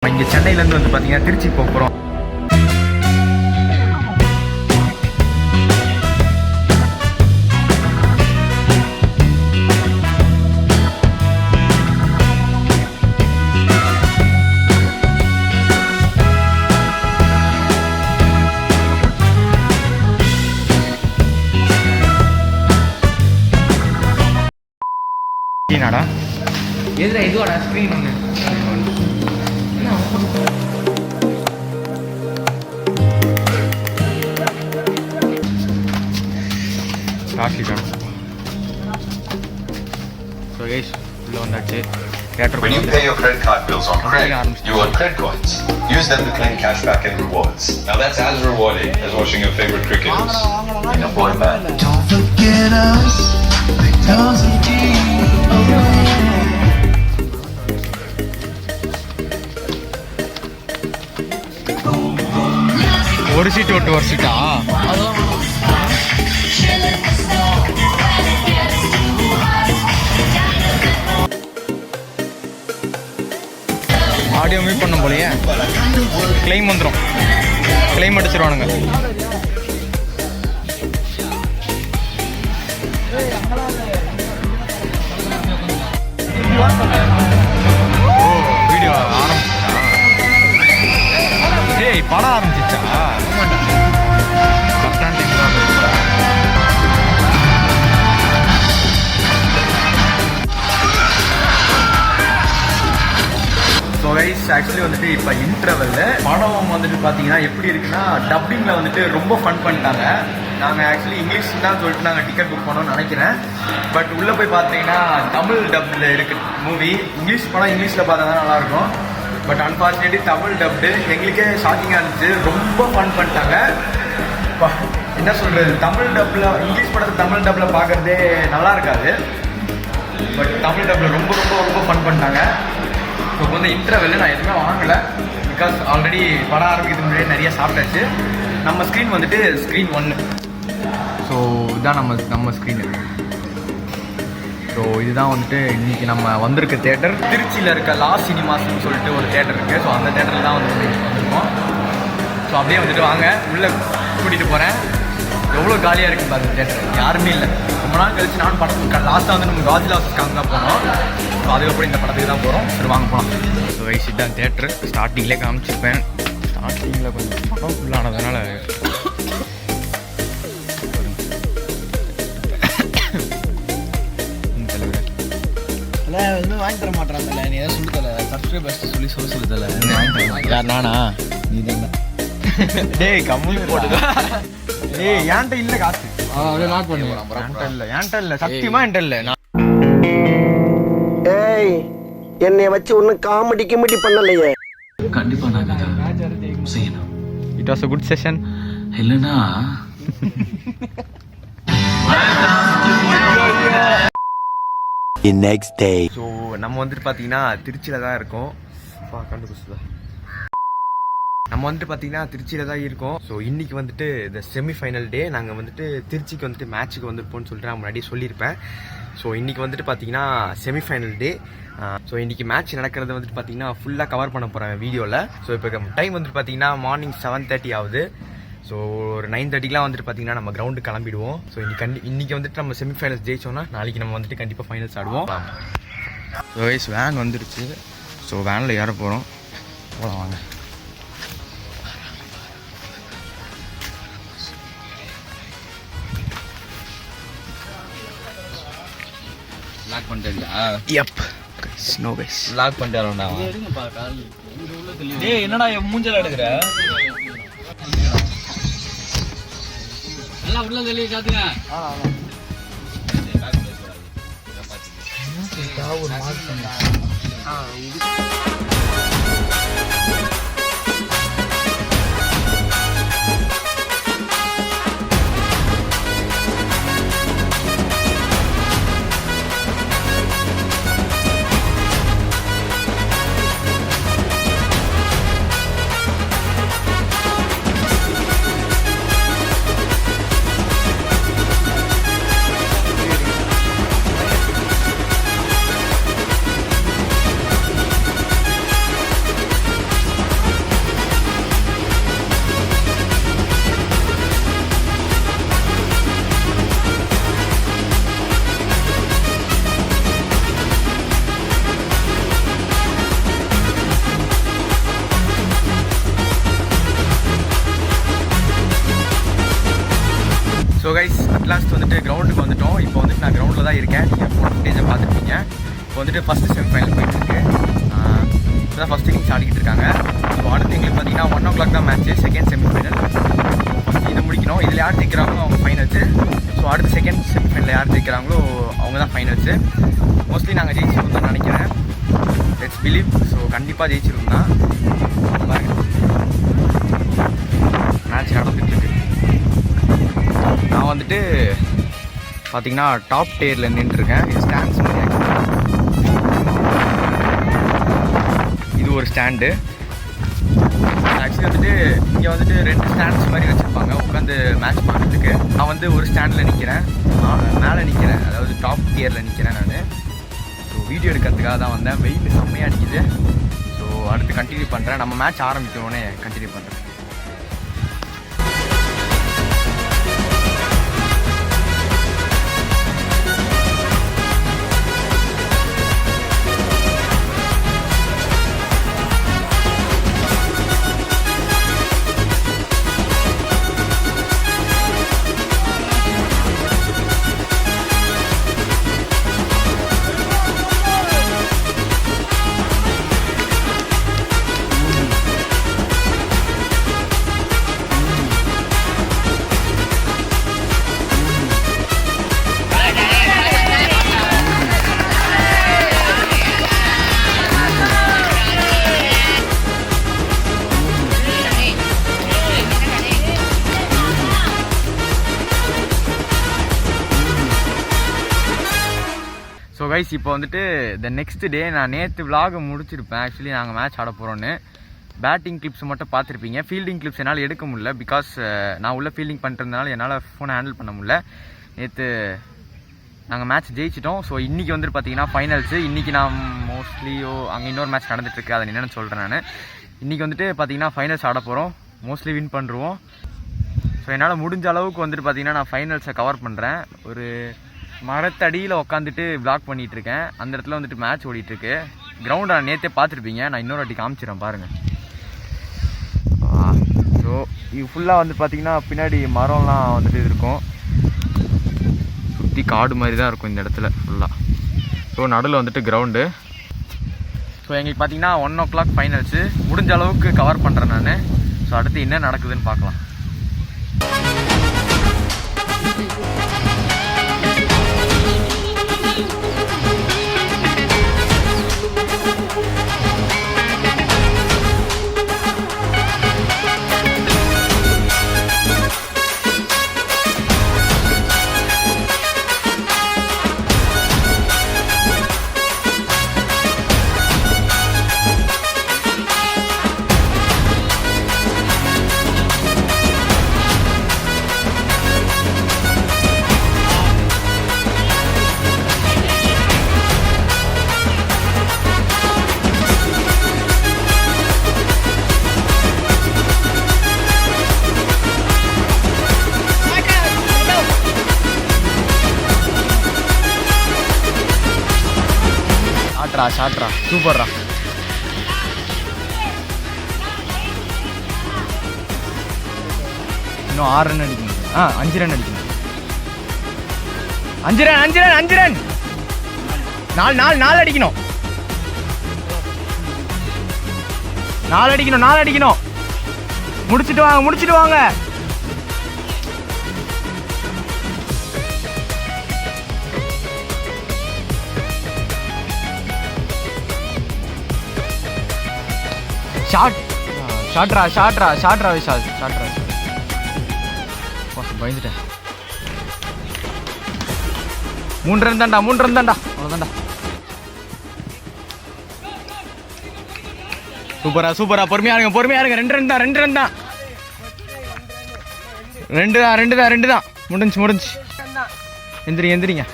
இங்கே சென்னையிலேருந்து வந்து பார்த்தீங்கன்னா திருச்சி போகிறோம். என்னடா எதுடா இதுவாடா ஸ்க்ரீன் ஒன்று So guys, when you pay your credit card bills on credit, you earn credit coins. Use them to claim cashback and rewards. Now that's as rewarding as watching your favorite cricketers in a boy band. Don't forget us, because of ஒரு seat விட்டு ஒரு சீட்டா audio mute பண்ணும் போலயே claim வந்துடும், claim அடிச்சிருவானுங்க. Video ஆரம்பிச்சா டேய் படம் ஆரம்பிச்சிச்சா so guys actually வந்துட்டு இப்போ இன்டர்வெல்ல படம் வந்துட்டு பார்த்தீங்கன்னா எப்படி இருக்குன்னா டப்பிங்கில் வந்துட்டு ரொம்ப ஃபன் பண்ணிட்டாங்க. நாங்கள் ஆக்சுவலி இங்கிலீஷ் தான் சொல்லிட்டு நாங்கள் டிக்கெட் புக் பண்ணோம்னு நினைக்கிறேன். பட் உள்ளே போய் பார்த்தீங்கன்னா தமிழ் டப்பில் இருக்கு மூவி. இங்கிலீஷ் படம் இங்கிலீஷில் பார்த்தா தான் நல்லாயிருக்கும். பட் அன்ஃபார்ச்சுனேட்லி தமிழ் டப்டு எங்களுக்கே ஷாக்கிங்காக இருந்துச்சு. ரொம்ப ஃபன் பண்ணிட்டாங்க. என்ன சொல்கிறது, தமிழ் டப்பில் இங்கிலீஷ் படத்தை தமிழ் டப்பில் பார்க்குறதே நல்லா இருக்காது. பட் தமிழ் டப்பில் ரொம்ப ரொம்ப ரொம்ப ஃபன் பண்ணிட்டாங்க. இப்போ வந்து இன்டர்வெல்ல நான் எதுவுமே வாங்கலை, பிகாஸ் ஆல்ரெடி படம் ஆரம்பிக்கிறதுக்கு முன்னாடியே நிறைய சாப்பிட்டாச்சு. நம்ம ஸ்க்ரீன் வந்துட்டு ஸ்க்ரீன் 1. ஸோ இதுதான் நம்ம ஸ்க்ரீனு. ஸோ இதுதான் வந்துட்டு இன்றைக்கி நம்ம வந்திருக்க தேட்டர். திருச்சியில் இருக்க லா சினிமாஸ்ன்னு சொல்லிட்டு ஒரு தேட்டர் இருக்குது. ஸோ அந்த தேட்டரில் தான் வந்திருக்கோம். ஸோ அப்படியே வந்துட்டு வாங்க உள்ளே கூட்டிகிட்டு போகிறேன். எவ்வளோ காலியாக இருக்குது பாருங்க தேட்டர், யாருமே இல்லை. ரொம்ப நாள் கழிச்சு நானும் படத்துக்கு லாஸ்ட்டாக வந்து நம்ம காஜிலா ஹவுஸ்க்காக தான் போனோம். ஸோ அதுக்கப்புறம் இந்த படத்துக்கு தான் போகிறோம். சரி வாங்க போகலாம். ஸோ வயசு தான் தேட்டரு. ஸ்டார்டிங்லேயே காமிச்சிருப்பேன். ஸ்டார்டிங்கில் கொஞ்சம் படம் ஃபுல்லானதுனால வாங்கி தர மாட்டாங்கல்ல, நீ ஏதாவது சொல்லி தல சப்ஸ்கிரைபர்ஸ் சொல்லி தல யார் நானா? நீ தான். டேய் கம்முனு போட்டுதா. டேய் ஏன்ட்ட இல்லை காசு. அப்படியே லாக் பண்ணி ஏன்ட்ட இல்லை சத்தியமா என்கிட்ட இல்லை. ஏய் என்னை வச்சு ஒன்னும் காமெடி கிமெடி பண்ணலையே. கண்டிப்பா நாங்க செய்யணும். It was a good session. இல்லனா the next day. ஸோ நம்ம வந்துட்டு பார்த்தீங்கன்னா திருச்சியில் தான் இருக்கோம். நம்ம வந்துட்டு பார்த்தீங்கன்னா திருச்சியில் தான் இருக்கோம். ஸோ இன்றைக்கி வந்துட்டு இந்த செமிஃபைனல் டே. நாங்கள் வந்துட்டு திருச்சிக்கு வந்துட்டு மேட்ச்சுக்கு வந்துருப்போம்னு சொல்லிட்டு நான் முன்னாடி சொல்லியிருப்பேன். ஸோ இன்றைக்கி வந்துட்டு பார்த்தீங்கன்னா செமிஃபைனல் டே. ஸோ இன்றைக்கி மேட்ச் நடக்கிறது வந்துட்டு பார்த்தீங்கன்னா ஃபுல்லாக கவர் பண்ண போகிறேன் வீடியோவில். ஸோ இப்போ டைம் வந்துட்டு பார்த்தீங்கன்னா மார்னிங் 7:30 ஆகுது. ஸோ ஒரு 9:30க்குலாம் வந்துட்டு பார்த்தீங்கன்னா நம்ம கிரவுண்டு கிளம்பிடுவோம். ஸோ இன்றைக்கி வந்துட்டு நம்ம செமிஃபைனல்ஸ் ஜெயிச்சோன்னா நாளைக்கு நம்ம வந்துட்டு கண்டிப்பாக ஃபைனல்ஸ் ஆடுவோம். ஸோ வைஸ் வேன் வந்துருச்சு. ஸோ வேனில் ஏற போகிறோம். போகலாம் வாங்க. லாக் பண்ணிட்டியா? யப் நோ கைஸ் லாக் பண்ணிட்டாரோடா. டேய் என்னடா மூஞ்சல எடுக்குற? நல்லா உள்ள வெளிய காத்துங்க. ஒரு மார்க் பண்ணு. கைஸ் அட்லாஸ்ட் வந்துட்டு கிரவுண்டுக்கு வந்துட்டோம். இப்போ வந்துட்டு நான் கிரவுண்டில் தான் இருக்கேன். நீங்கள் ஃபோன் ஃபுட்டேஜை பார்த்துருப்பீங்க. இப்போ வந்துட்டு ஃபஸ்ட்டு செமிஃபைனல் போயிட்டுருக்கு. இப்போ தான் ஃபஸ்ட் இன்னிங்ஸ் ஆடிக்கிட்டு இருக்காங்க. ஸோ அடுத்து எங்களுக்கு பார்த்தீங்கன்னா 1 o'clock தான் மேட்ச்சு, செகண்ட் செமிஃபைனல். ஃபஸ்ட்டு இதை முடிக்கணும். இதில் யார் ஜெயிக்கிறாங்களோ அவங்க ஃபைனல்ஸு. ஸோ அடுத்து செகண்ட் செமிஃபைனலில் யார் ஜெயிக்கிறாங்களோ அவங்க தான் ஃபைனல்ஸு. மோஸ்ட்லி நாங்கள் ஜெயிச்சிருக்கோம் தான் நினைக்கிறேன். Let's believe. ஸோ கண்டிப்பாக ஜெயிச்சிருக்கோம் தான். பாருங்கள் மேட்ச் நடந்துட்டுருக்கு. நான் வந்துட்டு பார்த்தீங்கன்னா டாப் டேரில் நின்றுருக்கேன். இது ஸ்டாண்ட்ஸ் மாதிரி இது ஒரு ஸ்டாண்டு. ஆக்சுவலி வந்துட்டு இங்கே வந்துட்டு 2 ஸ்டாண்ட்ஸ் மாதிரி வச்சுருப்பாங்க உட்காந்து மேட்ச் பார்க்குறதுக்கு. நான் வந்து ஒரு ஸ்டாண்டில் நிற்கிறேன், மேலே நிற்கிறேன், அதாவது டாப் டியரில் நிற்கிறேன் நான். ஸோ வீடியோ எடுக்கிறதுக்காக தான் வந்தேன். வெயில் செம்மையாக அடிக்குது. ஸோ அடுத்து கண்டினியூ பண்ணுறேன். நம்ம மேட்ச் ஆரம்பிக்கணுன்னே கண்டினியூ பண்ணுறேன். ஸோ கைஸ் இப்போ வந்துட்டு நெக்ஸ்ட் டே நான் நேற்று விலாக முடிச்சிருப்பேன். ஆக்சுவலி நாங்கள் மேட்ச் ஆட போகிறோன்னு. பேட்டிங் கிளிப்ஸ் மட்டும் பார்த்துருப்பீங்க. ஃபீல்டிங் கிளிப்ஸ் என்னால் எடுக்க முடியல. பிகாஸ் நான் உள்ள ஃபீல்டிங் பண்ணுறதுனால என்னால் ஃபோனை ஹேண்டில் பண்ண முடியல. நேற்று நாங்கள் மேட்ச் ஜெயிச்சிட்டோம். ஸோ இன்றைக்கி வந்துட்டு பார்த்தீங்கன்னா ஃபைனல்ஸு. இன்றைக்கி நான் மோஸ்ட்லியோ அங்கே இன்னொரு மேட்ச் நடந்துட்டுருக்கு, அதை என்னென்னு சொல்கிறேன் நான். இன்றைக்கி வந்துட்டு பார்த்தீங்கன்னா ஃபைனல்ஸ் ஆட போகிறோம். Mostly win பண்ணுருவோம். ஸோ என்னால் முடிஞ்ச அளவுக்கு வந்துட்டு பார்த்தீங்கன்னா நான் ஃபைனல்ஸை கவர் பண்ணுறேன். ஒரு மரத்தடியில் உட்காந்துட்டு விளாக் பண்ணிகிட்ருக்கேன். அந்த இடத்துல வந்துட்டு மேட்ச் ஓடிட்டுருக்கு. கிரவுண்டை நான் நேற்றே பார்த்துருப்பீங்க. நான் இன்னொரு வாட்டி காமிச்சிடறேன் பாருங்கள். ஸோ இது ஃபுல்லாக வந்து பார்த்திங்கன்னா பின்னாடி மரம்லாம் வந்துட்டு இருக்கும். சுற்றி காடு மாதிரி தான் இருக்கும் இந்த இடத்துல ஃபுல்லாக. ஸோ நடுவில் வந்துட்டு கிரவுண்டு. ஸோ எங்களுக்கு பார்த்திங்கன்னா 1 o'clock ஃபைனல்ஸு. முடிஞ்ச அளவுக்கு கவர் பண்ணுறேன் நான். ஸோ அடுத்து என்ன நடக்குதுன்னு பார்க்கலாம். ஷாட்ரா சூப்பர்ரா. இன்னும் 6 ரன் அடிக்கணும். 5 ரன் அடிக்கணும். 5 ரன் 5 ரன் 5 ரன் 4 அடிக்கணும். 4 அடிக்கணும் 4 அடிக்கணும். முடிச்சிட்டு வாங்க. ஷாட்ரா விஷால். பயந்துட்டேன். 3 ரன் தான்டா அவ்வளோதான்டா. சூப்பரா பொறுமையா இருங்க 2 ரன் தான் 2 தான் முடிஞ்சு. எந்திரிங்க.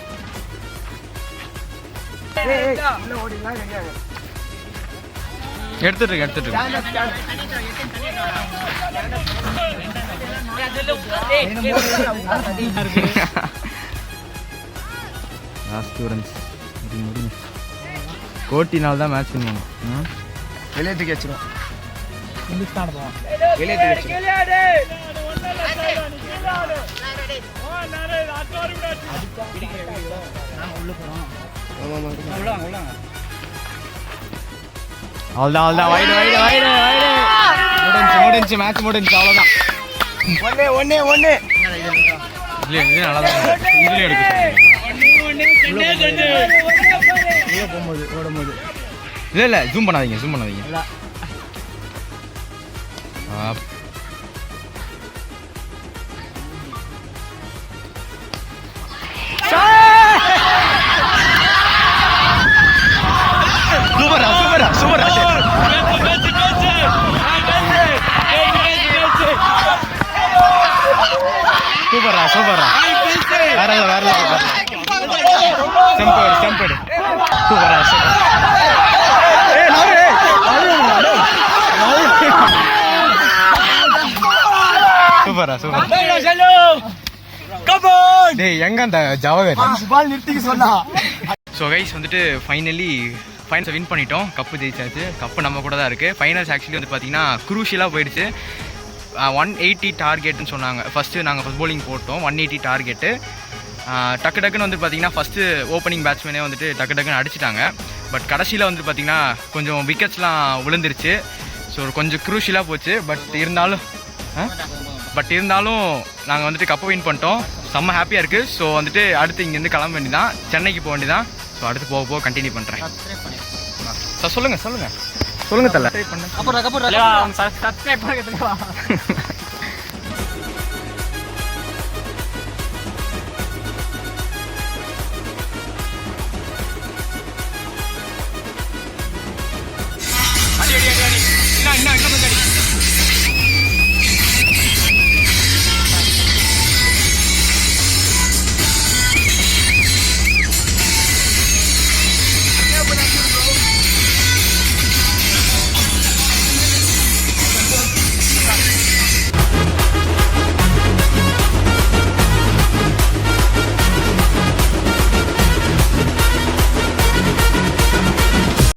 எடுத்துட்டு கோட்டினால தான் மேட்ச் வின் பண்ணும். வெளியே தூக்கி வச்சிடும். அவ்வளோதான் முடிஞ்சு மேட்ச் முடிஞ்சு அவ்வளோதான். ஒன்னே இல்ல நல்லா தான் இதுலயும் எடுக்க ஓடும்போது இல்ல ஜூம் பண்ணாதீங்க சூப்பரா வேற செம்பேடு சூப்பரா டேய் எங்க அந்த ஜவஹர் பால் நிறுத்திக்க சொன்னா. ஸோ கைஸ் வந்துட்டு ஃபைனல்ஸ் வின் பண்ணிட்டோம். கப்பு ஜெயிச்சாச்சு. கப்பு நம்ம கூட தான் இருக்குது. ஃபைனல்ஸ் ஆக்சுவலி வந்து பார்த்தீங்கன்னா குரூஷியலாக போயிடுச்சு. 180 டார்கெட்னு சொன்னாங்க. ஃபஸ்ட்டு நாங்கள் ஃபஸ்ட் bowling போட்டோம் 180 டார்கெட்டு. டக்குன்னு வந்து பார்த்தீங்கன்னா ஃபஸ்ட்டு ஓப்பனிங் பேட்ஸ்மேனே வந்துட்டு டக்குன்னு அடிச்சிட்டாங்க. பட் கடைசியில் வந்துட்டு பார்த்தீங்கன்னா கொஞ்சம் விக்கெட்ஸ்லாம் விழுந்துருச்சு. ஸோ கொஞ்சம் குரூஷியலாக போச்சு. பட் இருந்தாலும் நாங்கள் வந்துட்டு கப்பை வின் பண்ணிட்டோம். செம்ம ஹாப்பியாக இருக்குது. ஸோ வந்துட்டு அடுத்து இங்கேருந்து கிளம்ப வேண்டியதான், சென்னைக்கு போக வேண்டியதான். ஸோ அடுத்து போக கண்டினியூ பண்ணுறேன். சார் சொல்லுங்கள் தல. சப்ஸ்கிரைப் பண்ணுங்க. அடி